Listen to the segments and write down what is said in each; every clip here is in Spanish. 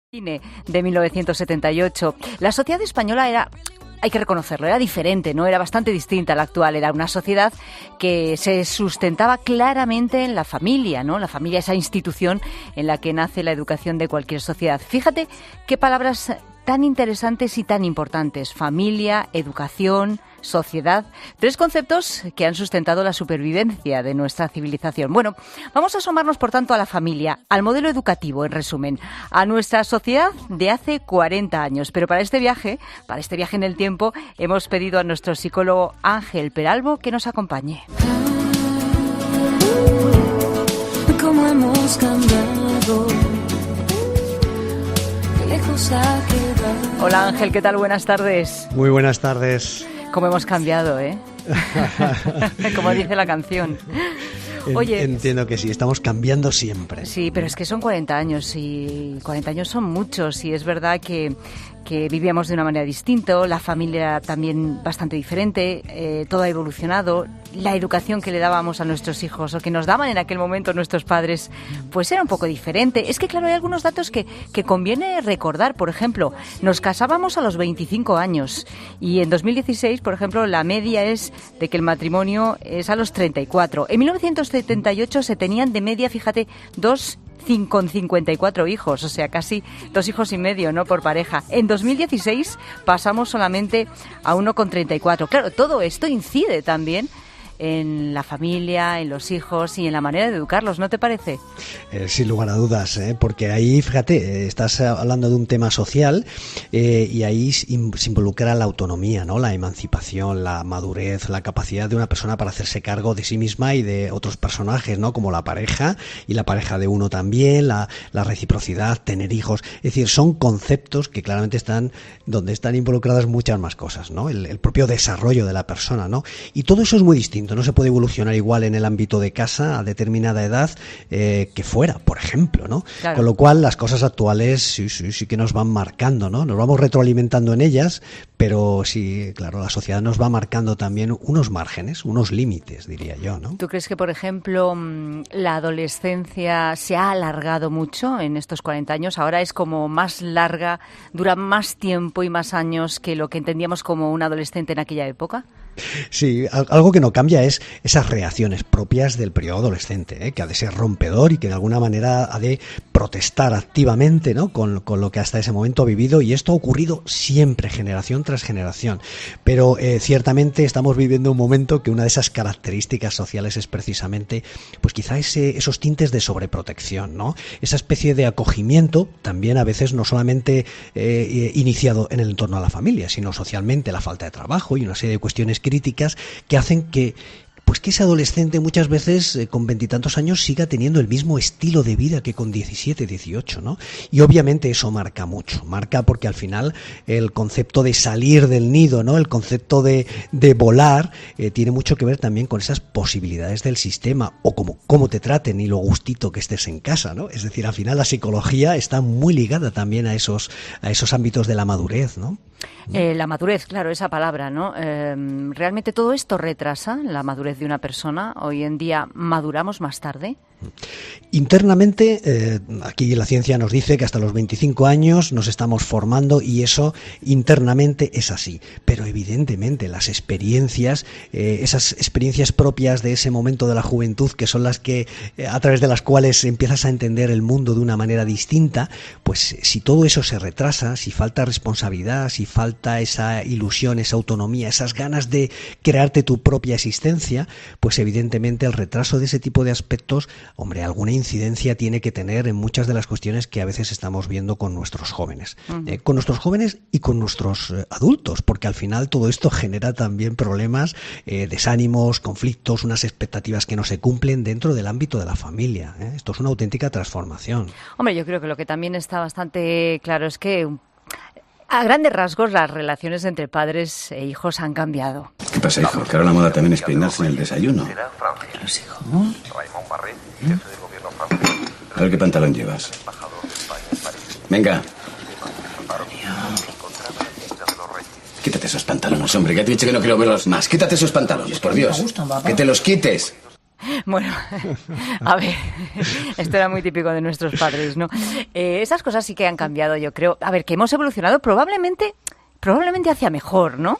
Cine de 1978. La sociedad española era, hay que reconocerlo, era diferente, ¿no? Era bastante distinta a la actual. Era una sociedad que se sustentaba claramente en la familia, ¿no? La familia, esa institución en la que nace la educación de cualquier sociedad. Fíjate qué palabras tan interesantes y tan importantes: familia, educación, sociedad, tres conceptos que han sustentado la supervivencia de nuestra civilización. Bueno, vamos a asomarnos, por tanto, a la familia, al modelo educativo, en resumen, a nuestra sociedad de hace 40 años. Pero para este viaje en el tiempo, hemos pedido a nuestro psicólogo Ángel Peralbo que nos acompañe. ¿Cómo hemos cambiado? Lejos ha quedado. Hola Ángel, ¿qué tal? Buenas tardes. Muy buenas tardes. Cómo hemos cambiado, ¿eh? Como dice la canción. Oye, entiendo que sí, estamos cambiando siempre. Sí, pero es que son 40 años y 40 años son muchos, y es verdad que vivíamos de una manera distinta, la familia también bastante diferente, todo ha evolucionado, la educación que le dábamos a nuestros hijos o que nos daban en aquel momento nuestros padres, pues era un poco diferente. Es que claro, hay algunos datos que conviene recordar. Por ejemplo, nos casábamos a los 25 años y en 2016, por ejemplo, la media es de que el matrimonio es a los 34. En 1978 se tenían de media, fíjate, 2,54 hijos, o sea, casi 2 hijos y medio, ¿no?, por pareja. En 2016 pasamos solamente a 1,34. Claro, todo esto incide también en la familia, en los hijos y en la manera de educarlos, ¿no te parece? Sin lugar a dudas, porque ahí, fíjate, estás hablando de un tema social y ahí se involucra la autonomía, ¿no? La emancipación, la madurez, la capacidad de una persona para hacerse cargo de sí misma y de otros personajes, ¿no? Como la pareja y la pareja de uno también, la reciprocidad, tener hijos. Es decir, son conceptos que claramente están donde están involucradas muchas más cosas, ¿no? El propio desarrollo de la persona, ¿no? Y todo eso es muy distinto. No se puede evolucionar igual en el ámbito de casa a determinada edad que fuera, por ejemplo, ¿no? Claro. Con lo cual las cosas actuales sí que nos van marcando, ¿no? Nos vamos retroalimentando en ellas, pero sí, claro, la sociedad nos va marcando también unos márgenes, unos límites, diría yo, ¿no? ¿Tú crees que, por ejemplo, la adolescencia se ha alargado mucho en estos 40 años? Ahora es como más larga, dura más tiempo y más años que lo que entendíamos como un adolescente en aquella época. Sí, algo que no cambia es esas reacciones propias del periodo adolescente, que ha de ser rompedor y que de alguna manera ha de protestar activamente, ¿no?, con lo que hasta ese momento ha vivido, y esto ha ocurrido siempre, generación tras generación. Pero ciertamente estamos viviendo un momento que una de esas características sociales es precisamente, pues quizá esos tintes de sobreprotección, ¿no? Esa especie de acogimiento, también a veces no solamente iniciado en el entorno a la familia, sino socialmente, la falta de trabajo y una serie de cuestiones críticas que hacen que ese adolescente muchas veces con 20 y tantos años siga teniendo el mismo estilo de vida que con 17, 18, ¿no? Y obviamente eso marca mucho, marca porque al final el concepto de salir del nido, ¿no?, el concepto de volar, tiene mucho que ver también con esas posibilidades del sistema o cómo te traten y lo gustito que estés en casa, ¿no? Es decir, al final la psicología está muy ligada también a esos ámbitos de la madurez, ¿no? La madurez, claro, esa palabra, ¿no? ¿Realmente todo esto retrasa la madurez de una persona? ¿Hoy en día maduramos más tarde? Internamente, aquí la ciencia nos dice que hasta los 25 años nos estamos formando, y eso internamente es así. Pero evidentemente las experiencias, esas experiencias propias de ese momento de la juventud, que son las que a través de las cuales empiezas a entender el mundo de una manera distinta, pues si todo eso se retrasa, si falta responsabilidad, si falta esa ilusión, esa autonomía, esas ganas de crearte tu propia existencia, pues evidentemente el retraso de ese tipo de aspectos, hombre, alguna incidencia tiene que tener en muchas de las cuestiones que a veces estamos viendo con nuestros jóvenes. Con nuestros jóvenes y con nuestros adultos, porque al final todo esto genera también problemas, desánimos, conflictos, unas expectativas que no se cumplen dentro del ámbito de la familia. Esto es una auténtica transformación. Hombre, yo creo que lo que también está bastante claro es que a grandes rasgos las relaciones entre padres e hijos han cambiado. ¿Qué pasa, hijo? Que ahora la moda también es peinarse en el desayuno. Los hijos. A ver qué pantalón llevas. Venga. Quítate esos pantalones, hombre. Ya te he dicho que no quiero verlos más. Quítate esos pantalones, por Dios. Que te los quites. Bueno, a ver, esto era muy típico de nuestros padres, ¿no? Esas cosas sí que han cambiado, yo creo. A ver, que hemos evolucionado probablemente hacia mejor, ¿no?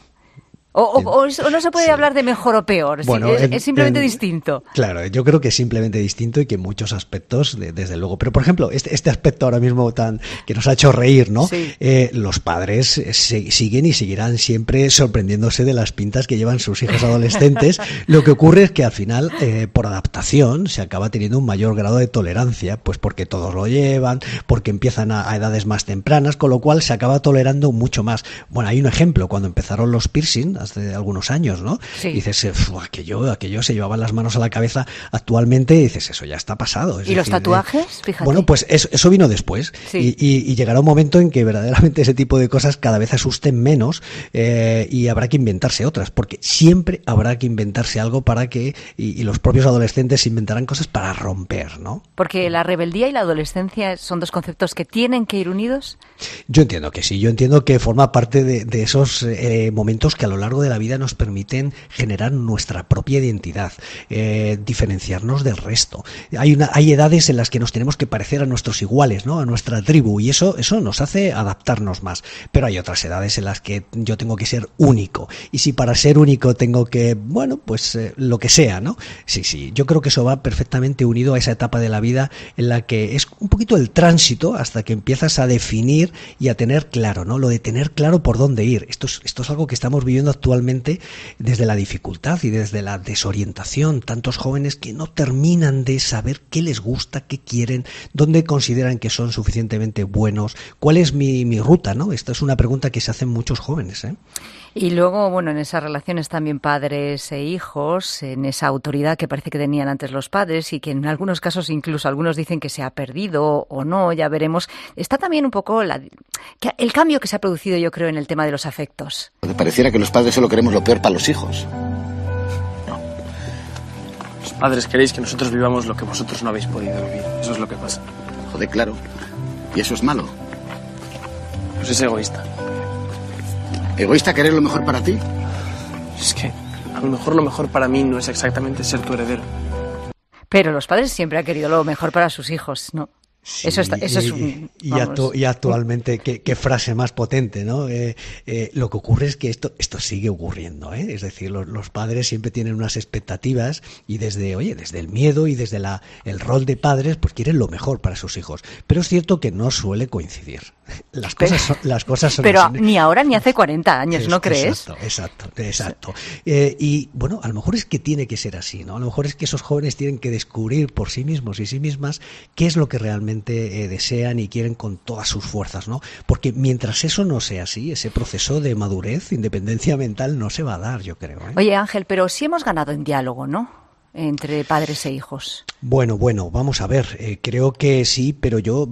O no se puede hablar de mejor o peor, Bueno, es simplemente distinto. Claro, yo creo que es simplemente distinto y que en muchos aspectos, desde luego. Pero, por ejemplo, este aspecto ahora mismo que nos ha hecho reír, ¿no? Sí. Los padres siguen y seguirán siempre sorprendiéndose de las pintas que llevan sus hijos adolescentes. Lo que ocurre es que al final, por adaptación, se acaba teniendo un mayor grado de tolerancia, pues porque todos lo llevan, porque empiezan a edades más tempranas, con lo cual se acaba tolerando mucho más. Bueno, hay un ejemplo, cuando empezaron los piercing, hace algunos años, ¿no? Sí. Y dices, aquello se llevaban las manos a la cabeza. Actualmente dices, eso ya está pasado. ¿Y los tatuajes? Fíjate. Bueno, pues eso vino después. Sí. Y llegará un momento en que verdaderamente ese tipo de cosas cada vez asusten menos, y habrá que inventarse otras, porque siempre habrá que inventarse algo para que, y los propios adolescentes inventarán cosas para romper, ¿no? Porque la rebeldía y la adolescencia son dos conceptos que tienen que ir unidos. Yo entiendo que sí, yo entiendo que forma parte de esos momentos que a lo largo de la vida nos permiten generar nuestra propia identidad, diferenciarnos del resto. Hay edades en las que nos tenemos que parecer a nuestros iguales, ¿no? A nuestra tribu, y eso nos hace adaptarnos más. Pero hay otras edades en las que yo tengo que ser único, y si para ser único tengo que, lo que sea, ¿no? Sí, yo creo que eso va perfectamente unido a esa etapa de la vida en la que es un poquito el tránsito hasta que empiezas a definir y a tener claro, ¿no? Lo de tener claro por dónde ir. Esto es algo que estamos viviendo actualmente desde la dificultad y desde la desorientación. Tantos jóvenes que no terminan de saber qué les gusta, qué quieren, dónde consideran que son suficientemente buenos, cuál es mi ruta, ¿no? Esta es una pregunta que se hacen muchos jóvenes, ¿eh? Y luego, bueno, en esas relaciones también padres e hijos, en esa autoridad que parece que tenían antes los padres y que en algunos casos incluso algunos dicen que se ha perdido o no, ya veremos. Está también un poco el cambio que se ha producido, yo creo, en el tema de los afectos. Pareciera que los padres solo queremos lo peor para los hijos. No. Los padres queréis que nosotros vivamos lo que vosotros no habéis podido vivir. Eso es lo que pasa. Joder, claro. ¿Y eso es malo? Pues es egoísta. ¿Egoísta querer lo mejor para ti? Es que a lo mejor para mí no es exactamente ser tu heredero. Pero los padres siempre han querido lo mejor para sus hijos, ¿no? Sí, eso es un... Y actualmente, qué frase más potente, ¿no? Lo que ocurre es que esto sigue ocurriendo, ¿eh? Es decir, los padres siempre tienen unas expectativas y desde el miedo y desde el rol de padres, pues quieren lo mejor para sus hijos. Pero es cierto que no suele coincidir. Las cosas son pero así. Ni ahora ni hace 40 años, ¿no crees? Exacto. Y bueno, a lo mejor es que tiene que ser así, ¿no? A lo mejor es que esos jóvenes tienen que descubrir por sí mismos y sí mismas qué es lo que realmente desean y quieren con todas sus fuerzas, ¿no? Porque mientras eso no sea así, ese proceso de madurez, independencia mental, no se va a dar, yo creo, ¿eh? Oye, Ángel, pero sí hemos ganado en diálogo, ¿no? Entre padres e hijos. Bueno, vamos a ver, creo que sí, pero yo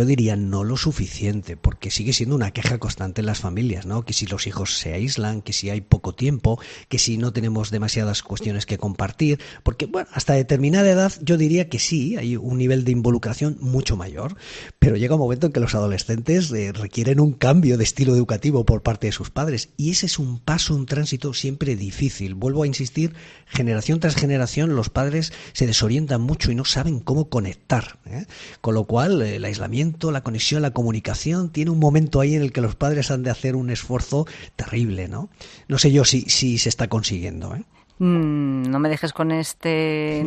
diría no lo suficiente, porque sigue siendo una queja constante en las familias, ¿no? Que si los hijos se aíslan, que si hay poco tiempo, que si no tenemos demasiadas cuestiones que compartir, porque, bueno, hasta determinada edad yo diría que sí, hay un nivel de involucración mucho mayor, pero llega un momento en que los adolescentes requieren un cambio de estilo educativo por parte de sus padres, y ese es un tránsito siempre difícil. Vuelvo a insistir, generación tras generación, los padres se desorientan mucho y no saben cómo conectar, ¿eh? Con lo cual el aislamiento, la conexión, la comunicación tiene un momento ahí en el que los padres han de hacer un esfuerzo terrible, ¿no? No sé yo si se está consiguiendo, ¿eh? No me dejes con este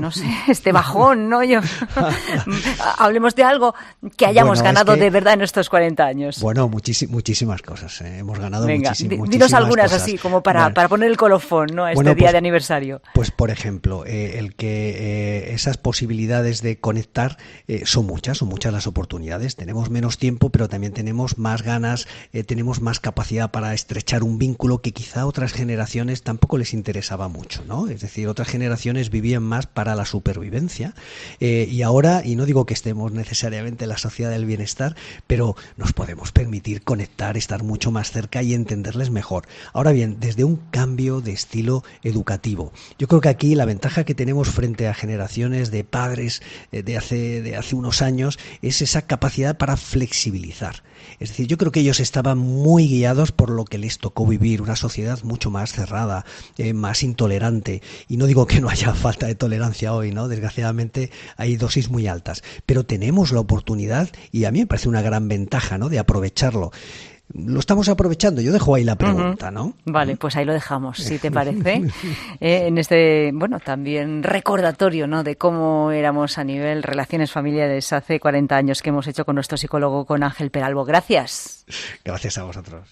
bajón, ¿no? Hablemos de algo que hayamos ganado de verdad en estos 40 años. Bueno, muchísimas cosas, ¿eh? Hemos ganado muchísimas dinos algunas cosas. Así, como para poner el colofón, ¿no? A este día de aniversario. Pues, por ejemplo, el que esas posibilidades de conectar son muchas las oportunidades. Tenemos menos tiempo, pero también tenemos más ganas, tenemos más capacidad para estrechar un vínculo que quizá a otras generaciones tampoco les interesaba mucho, ¿no? Es decir, otras generaciones vivían más para la supervivencia, y ahora, y no digo que estemos necesariamente en la sociedad del bienestar, pero nos podemos permitir conectar, estar mucho más cerca y entenderles mejor. Ahora bien, desde un cambio de estilo educativo, yo creo que aquí la ventaja que tenemos frente a generaciones de padres de hace unos años es esa capacidad para flexibilizar. Es decir, yo creo que ellos estaban muy guiados por lo que les tocó vivir, una sociedad mucho más cerrada, más intolerante, tolerante, y no digo que no haya falta de tolerancia hoy, ¿no? Desgraciadamente hay dosis muy altas, pero tenemos la oportunidad, y a mí me parece una gran ventaja, ¿no?, de aprovecharlo. Lo estamos aprovechando. Yo dejo ahí la pregunta, ¿no? Vale, pues ahí lo dejamos, si te parece. En este, bueno, también recordatorio, ¿no?, de cómo éramos a nivel relaciones familiares hace 40 años que hemos hecho con nuestro psicólogo, con Ángel Peralbo. Gracias. Gracias a vosotros.